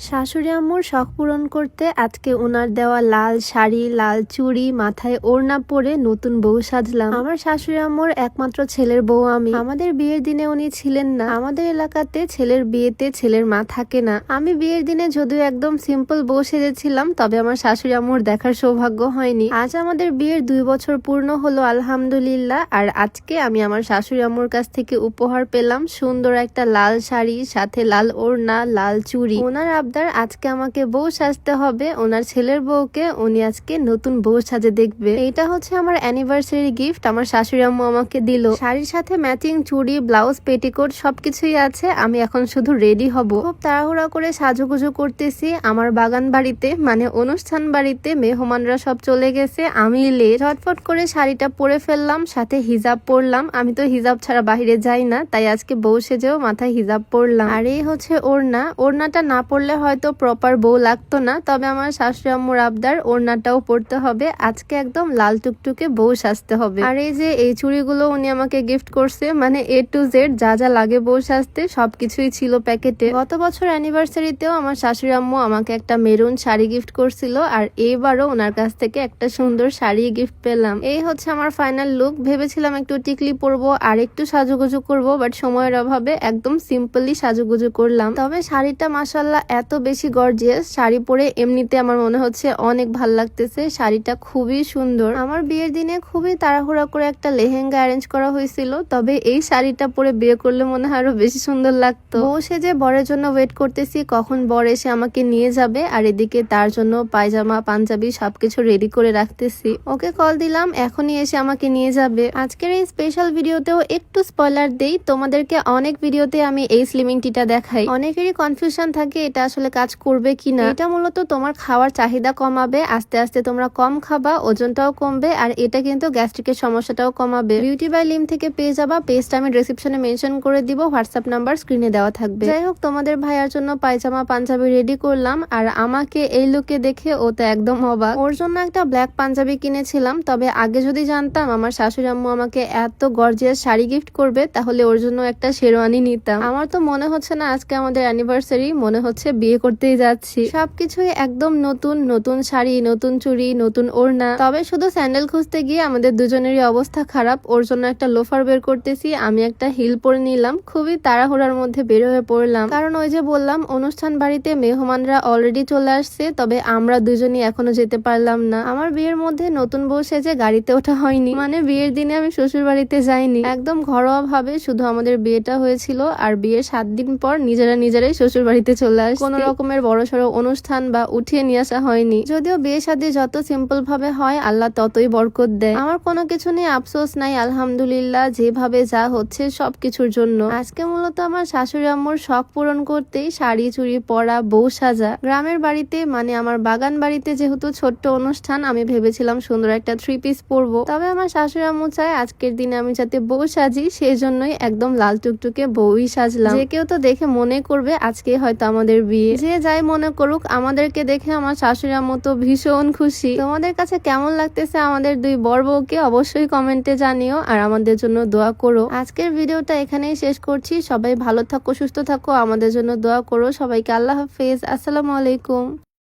শাশুড়ি আম্মুর শখ পূরণ করতে আজকে ওনার দেওয়া লাল শাড়ি, লাল চুড়ি, মাথায় ওড়না পরে নতুন বউ সাজলাম। আমার শাশুড়ি আম্মুর একমাত্র ছেলের বউ আমি। আমাদের বিয়ের দিনে উনি ছিলেন না। আমাদের এলাকাতে ছেলের বিয়েতে ছেলের মা থাকে না। আমি বিয়ের দিনে যদিও একদম সিম্পল বউ সেজেছিলাম, তবে আমার শাশুড়ি আম্মুর দেখার সৌভাগ্য হয়নি। আজ আমাদের বিয়ের 2 বছর পূর্ণ হলো আলহামদুলিল্লাহ। আর আজকে আমি আমার শাশুড়ি আম্মুর কাছ থেকে উপহার পেলাম সুন্দর একটা লাল শাড়ি, সাথে লাল ওড়না, লাল চুড়ি। ওনার আজকে আমাকে বউ সাজতে হবে। ওনার ছেলের বউকে উনি আজকে নতুন বউ সাজে দেখবে। এটা হচ্ছে আমার অ্যানিভার্সারি গিফট, আমার শাশুড়ি আম্মু আমাকে দিল। শাড়ির সাথে ম্যাচিং চুড়ি, ব্লাউজ, পেটিকোট সবকিছুই আছে। আমি এখন শুধু রেডি হব। খুব তাড়াহুড়া করে সাজুগুজু করতেছি। আমার বাগান বাড়িতে মানে অনুষ্ঠান বাড়িতে মেহমানরা সব চলে গেছে, আমি লেট। ঝটফট করে শাড়িটা পরে ফেললাম, সাথে হিজাব পরলাম। আমি তো হিজাব ছাড়া বাহিরে যাই না, তাই আজকে বউ সেজেও মাথায় হিজাব পরলাম। আর এই হচ্ছে ওড়না। ওড়নাটা না পরলে হয়তো প্রপার বউ লাগতো না, তবে আমার শাশুড়ি আম্মুর আবদার ওড়নাটাও পরতে হবে। আজকে একদম লাল টুকটুকে বউ সাজতে হবে। আর এই যে এই চুড়িগুলো উনি আমাকে গিফট করছে, মানে A to Z যা যা লাগে বউ সাজতে সবকিছুই ছিল প্যাকেটে। গত বছর অ্যানিভার্সারিতেও আমার শাশুড়ি আম্মু আমাকে একটা মেরুন শাড়ি গিফট করছিল, আর এইবারও ওনার কাছ থেকে একটা সুন্দর শাড়ি গিফট পেলাম। এই হচ্ছে আমার ফাইনাল লুক। ভেবেছিলাম একটু টিকলি পরবো আর একটু সাজুগুজু করবো, বাট সময়ের অভাবে একদম সিম্পলি সাজুগুজু করলাম। তবে শাড়িটা মাশাআল্লাহ এত বেশি গর্জিয়াস। শাড়ি পরে এমনিতে আমার মনে হচ্ছে অনেক ভাল লাগতেছে। শাড়িটা খুবই সুন্দর। আমার বিয়ের দিনে খুবই তাড়াহুড়া করে একটা লেহেঙ্গা অ্যারেঞ্জ করা হয়েছিল, তবে এই শাড়িটা পরে বিয়ে করলে মনে হয় আরো বেশি সুন্দর লাগতো। বউ সেজে বরের জন্য ওয়েট করতেছি কখন বর এসে আমাকে নিয়ে যাবে, আর এদিকে তার জন্য পায়জামা, পাঞ্জাবি সবকিছু রেডি করে রাখতেছি। ওকে কল দিলাম, এখনই এসে আমাকে নিয়ে যাবে। আজকের এই স্পেশাল ভিডিওতেও একটু স্পয়লার দেই তোমাদেরকে। অনেক ভিডিওতে আমি এই স্লিমিং টিটা দেখাই। অনেকেরই কনফিউশন থাকে এটা আসলে কাজ করবে কিনা। এটা মূলত তোমার খাওয়ার চাহিদা কমাবে, আস্তে আস্তে তোমরা কম খাবা, ওজনটাও কমবে, আর এটা কিন্তু গ্যাস্ট্রিকের সমস্যাটাও কমাবে। বিউটি বাই লিম থেকে পেয়ে যাবা। পেজটা আমি ডেসক্রিপশনে মেনশন করে দিব, হোয়াটসঅ্যাপ নাম্বার স্ক্রিনে দেওয়া থাকবে। যাই হোক, তোমাদের ভাইয়ার জন্য পায়জামা পাঞ্জাবি রেডি করলাম, আর আমাকে এই লুকে দেখে ও তো একদম অবাক। ওর জন্য একটা ব্ল্যাক পাঞ্জাবি কিনেছিলাম, তবে আগে যদি জানতাম আমার শাশুড়ি আম্মু আমাকে এত গর্জিয়াস শাড়ি গিফট করবে, তাহলে ওর জন্য একটা শেরওয়ানি নিতাম। আমার তো মনে হচ্ছে না আজকে আমাদের অ্যানিভার্সারি, মনে হচ্ছে বিয়ে করতেই যাচ্ছি। সবকিছুই একদম নতুন। নতুন শাড়ি, নতুন চুড়ি, নতুন ওড়না। তবে শুধু স্যান্ডেল খুঁজতে গিয়ে আমাদের দুজনেরই অবস্থা খারাপ। ওর জন্য একটা লোফার বের করতেছি, আমি একটা হিল পরে নিলাম। খুবই তাড়াহুড়ার মধ্যে বের হয়ে পড়লাম, কারণ ওই যে বললাম অনুষ্ঠান বাড়িতে মেহমানরা অলরেডি চলে আসছে, তবে আমরা দুজনই এখনো যেতে পারলাম না। আমার বিয়ের মধ্যে নতুন বউ সেজে গাড়িতে ওঠা হয়নি, মানে বিয়ের দিনে আমি শ্বশুর বাড়িতে যাইনি। একদম ঘরোয়া ভাবে শুধু আমাদের বিয়েটা হয়েছিল, আর বিয়ের 7 দিন পর নিজেরাই শ্বশুর বাড়িতে চলে আসছে। কোন রকমের বড়সড় অনুষ্ঠান বা উঠিয়ে নিয়ে আসা হয়নি। যদিও বিয়ে শাদী যত সিম্পল ভাবে হয় আল্লাহ ততই বরকত দেয়। আমার কোনো কিছু নিয়ে আফসোস নাই, আলহামদুলিল্লাহ যেভাবে যা হচ্ছে সবকিছুর জন্য। আজকে মূলত আমার শাশুড়ি আম্মুর শখ পূরণ করতেই শাড়ি চুড়ি পরা, বউ সাজা। গ্রামের বাড়িতে মানে আমার বাগান বাড়িতে যেহেতু ছোট্ট অনুষ্ঠান, আমি ভেবেছিলাম সুন্দর একটা 3 পিস পরবো। তবে আমার শাশুড়ি আম্মু চায় আজকের দিনে আমি যাতে বউ সাজি, সেই জন্যই একদম লাল টুকটুকে বউই সাজলাম। যে কেউ তো দেখে মনে করবে আজকে হয়তো আমাদের বিয়ে। যে যাই মনে করুক, আমাদেরকে দেখে আমার শাশুড়ি আম্মু তো ভীষণ খুশি। তোমাদের কাছে কেমন লাগতেছে আমাদের 2 বর বউকে অবশ্যই কমেন্টে জানিও, আর আমাদের জন্য দোয়া করো। আজকের ভিডিওটা এখানেই শেষ করছি। সবাই ভালো থাকো, সুস্থ থাকো, আমাদের জন্য দোয়া করো। সবাইকে আল্লাহ হাফেজ, আসসালামু আলাইকুম।